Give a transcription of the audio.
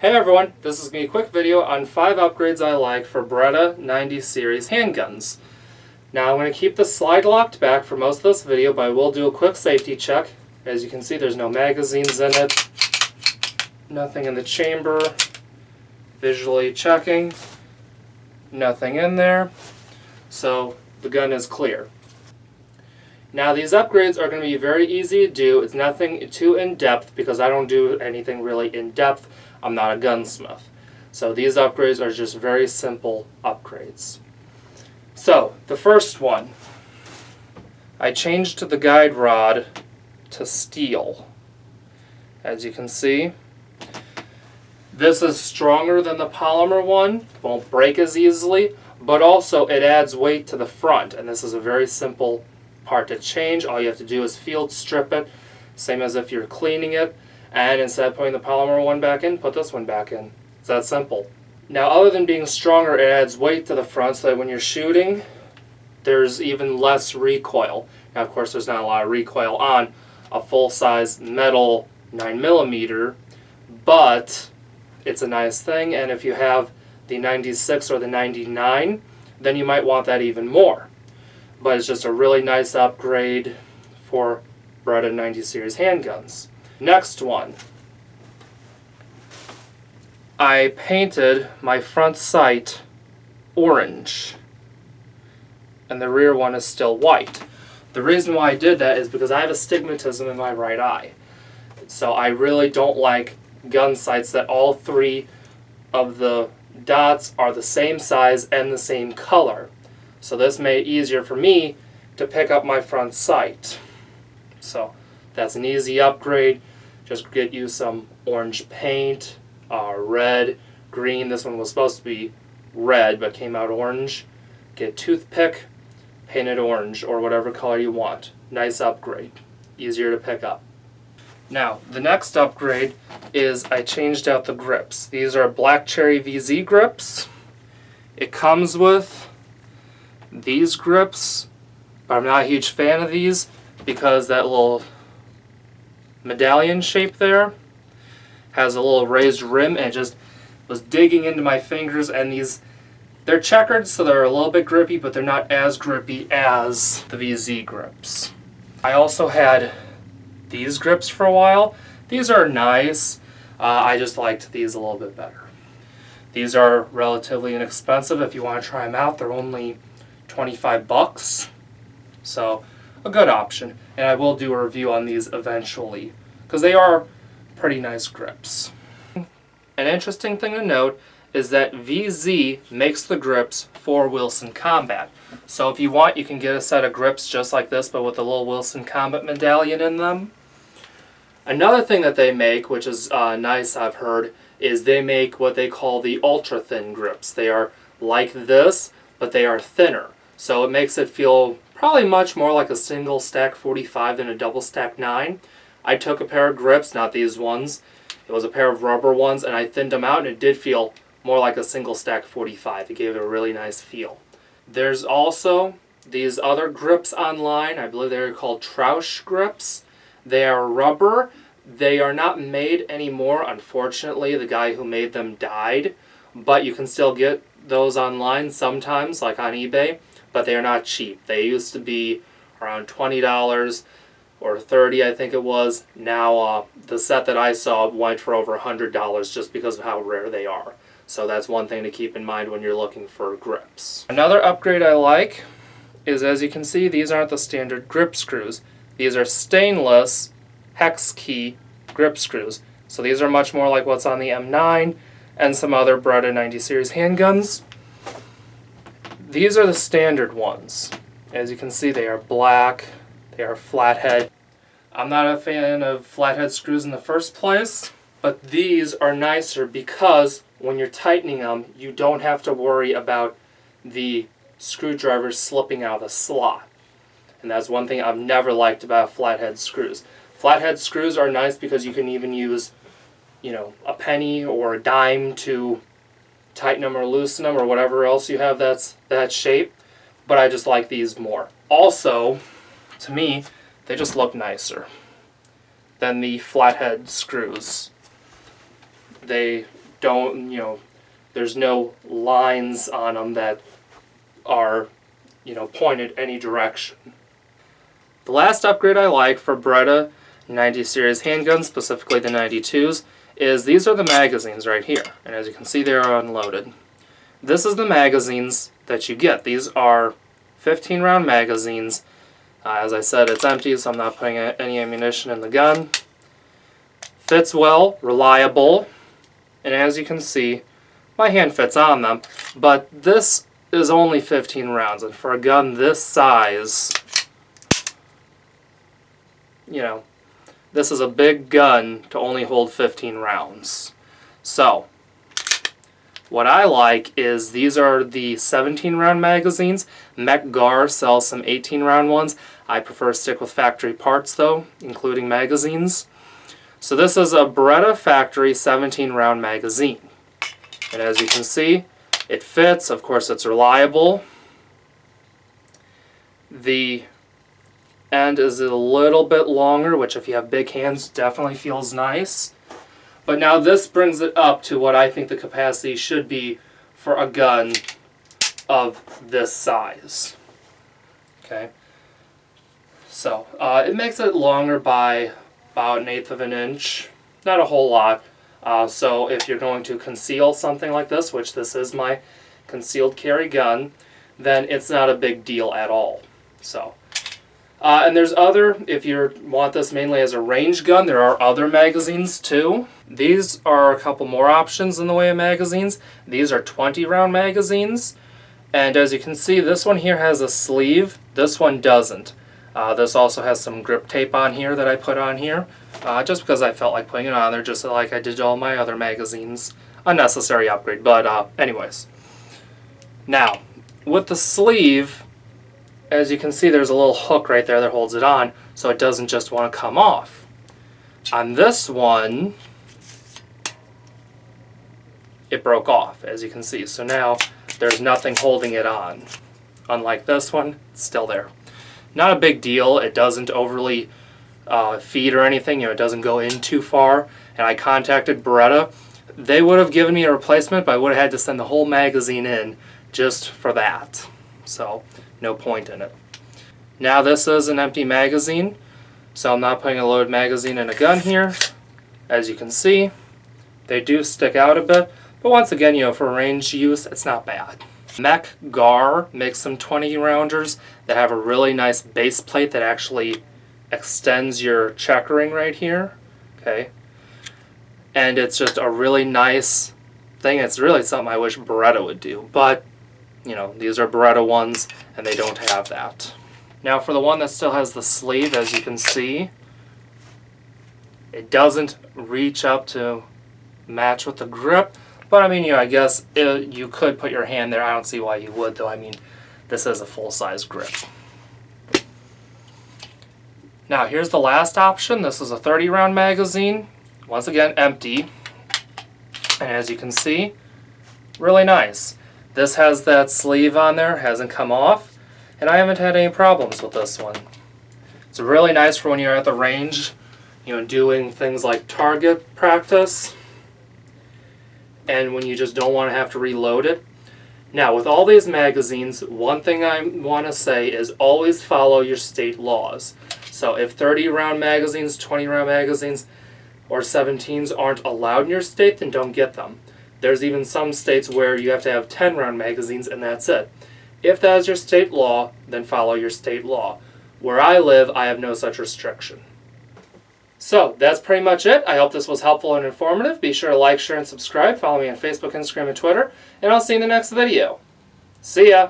Hey everyone, this is going to be a quick video on 5 upgrades I like for Beretta 90 series handguns. Now I'm going to keep the slide locked back for most of this video, but I will do a quick safety check. As you can see, there's no magazines in it, nothing in the chamber, visually checking, nothing in there, so the gun is clear. Now these upgrades are going to be very easy to do. It's nothing too in-depth because I don't do anything really in-depth. I'm not a gunsmith. So these upgrades are just very simple upgrades. So the first one, I changed the guide rod to steel. As you can see, this is stronger than the polymer one, won't break as easily, but also it adds weight to the front, and this is a very simple part to change. All you have to do is field strip it, same as if you're cleaning it, and instead of putting the polymer one back in, put this one back in. It's that simple. Now, other than being stronger, it adds weight to the front so that when you're shooting, there's even less recoil. Now, of course, there's not a lot of recoil on a full-size metal 9mm, but it's a nice thing, and if you have the 96 or the 99, then you might want that even more. But it's just a really nice upgrade for Beretta 90 series handguns. Next one, I painted my front sight orange, and the rear one is still white. The reason why I did that is because I have astigmatism in my right eye. So I really don't like gun sights that all 3 of the dots are the same size and the same color. So this made it easier for me to pick up my front sight. So that's an easy upgrade. Just get you some orange paint, red, green. This one was supposed to be red but came out orange. Get a toothpick, paint it orange or whatever color you want. Nice upgrade. Easier to pick up. Now, the next upgrade is I changed out the grips. These are Black Cherry VZ grips. It comes with these grips, but I'm not a huge fan of these because that little medallion shape there has a little raised rim and it just was digging into my fingers, and they're checkered so they're a little bit grippy, but they're not as grippy as the VZ grips. I also had these grips for a while. These are nice. I just liked these a little bit better. These are relatively inexpensive if you want to try them out. They're only 25 bucks. So a good option. And I will do a review on these eventually because they are pretty nice grips. An interesting thing to note is that VZ makes the grips for Wilson Combat. So if you want, you can get a set of grips just like this, but with a little Wilson Combat medallion in them. Another thing that they make, which is nice, I've heard, is they make what they call the ultra thin grips. They are like this, but they are thinner. So it makes it feel probably much more like a single stack 45 than a double stack 9. I took a pair of grips, not these ones. It was a pair of rubber ones, and I thinned them out, and it did feel more like a single stack 45. It gave it a really nice feel. There's also these other grips online. I believe they're called Troush grips. They are rubber. They are not made anymore, unfortunately. The guy who made them died, but you can still get those online sometimes, like on eBay, but they are not cheap. They used to be around $20 or $30, I think it was. Now the set that I saw went for over $100 just because of how rare they are. So that's one thing to keep in mind when you're looking for grips. Another upgrade I like is, as you can see, these aren't the standard grip screws. These are stainless hex key grip screws. So these are much more like what's on the M9 and some other Beretta 90 series handguns. These are the standard ones. As you can see, they are black, they are flathead. I'm not a fan of flathead screws in the first place, but these are nicer because when you're tightening them, you don't have to worry about the screwdriver slipping out of the slot. And that's one thing I've never liked about flathead screws. Flathead screws are nice because you can even use, a penny or a dime to tighten them or loosen them or whatever else you have that's that shape. But I just like these more. Also, to me, they just look nicer than the flathead screws. They don't, you know, there's no lines on them that are, you know, pointed any direction. The last upgrade I like for Beretta 90 series handguns, specifically the 92s, is these are the magazines right here. And as you can see, they are unloaded. This is the magazines that you get. These are 15 round magazines. As I said, it's empty, so I'm not putting any ammunition in the gun. Fits well, reliable, and as you can see, my hand fits on them. But this is only 15 rounds, and for a gun this size, you know, this is a big gun to only hold 15 rounds. So, what I like is these are the 17 round magazines. Mech-Gar sells some 18 round ones. I prefer to stick with factory parts though, including magazines. So this is a Beretta factory 17 round magazine. And as you can see, it fits. Of course, it's reliable. The end is a little bit longer, which if you have big hands definitely feels nice. But now this brings it up to what I think the capacity should be for a gun of this size. Okay, so it makes it longer by about 1/8 of an inch, not a whole lot. So if you're going to conceal something like this, which this is my concealed carry gun, then it's not a big deal at all. So. And there's other, if you want this mainly as a range gun, there are other magazines too. These are a couple more options in the way of magazines. These are 20 round magazines. And as you can see, this one here has a sleeve. This one doesn't. This also has some grip tape on here that I put on here. Just because I felt like putting it on there, just like I did all my other magazines. Unnecessary upgrade, but anyways. Now, with the sleeve, as you can see, there's a little hook right there that holds it on, so it doesn't just want to come off. On this one, it broke off, as you can see. So now there's nothing holding it on. Unlike this one, it's still there. Not a big deal. It doesn't overly feed or anything. You know, it doesn't go in too far. And I contacted Beretta. They would have given me a replacement, but I would have had to send the whole magazine in just for that. So no point in it. Now this is an empty magazine, so I'm not putting a loaded magazine in a gun here. As you can see, they do stick out a bit, but once again, you know, for range use, it's not bad. Mech-Gar makes some 20 rounders that have a really nice base plate that actually extends your checkering right here. Okay, and it's just a really nice thing. It's really something I wish Beretta would do, but you know, these are Beretta ones, and they don't have that. Now for the one that still has the sleeve, as you can see, it doesn't reach up to match with the grip, but I mean, you know, I guess you could put your hand there. I don't see why you would, though. I mean, this is a full-size grip. Now here's the last option. This is a 30 round magazine. Once again, empty. And as you can see, really nice. This has that sleeve on there, hasn't come off, and I haven't had any problems with this one. It's really nice for when you're at the range, you know, doing things like target practice, and when you just don't want to have to reload it. Now, with all these magazines, one thing I want to say is always follow your state laws. So if 30 round magazines, 20 round magazines, or 17s aren't allowed in your state, then don't get them. There's even some states where you have to have 10 round magazines and that's it. If that is your state law, then follow your state law. Where I live, I have no such restriction. So, that's pretty much it. I hope this was helpful and informative. Be sure to like, share, and subscribe. Follow me on Facebook, Instagram, and Twitter. And I'll see you in the next video. See ya!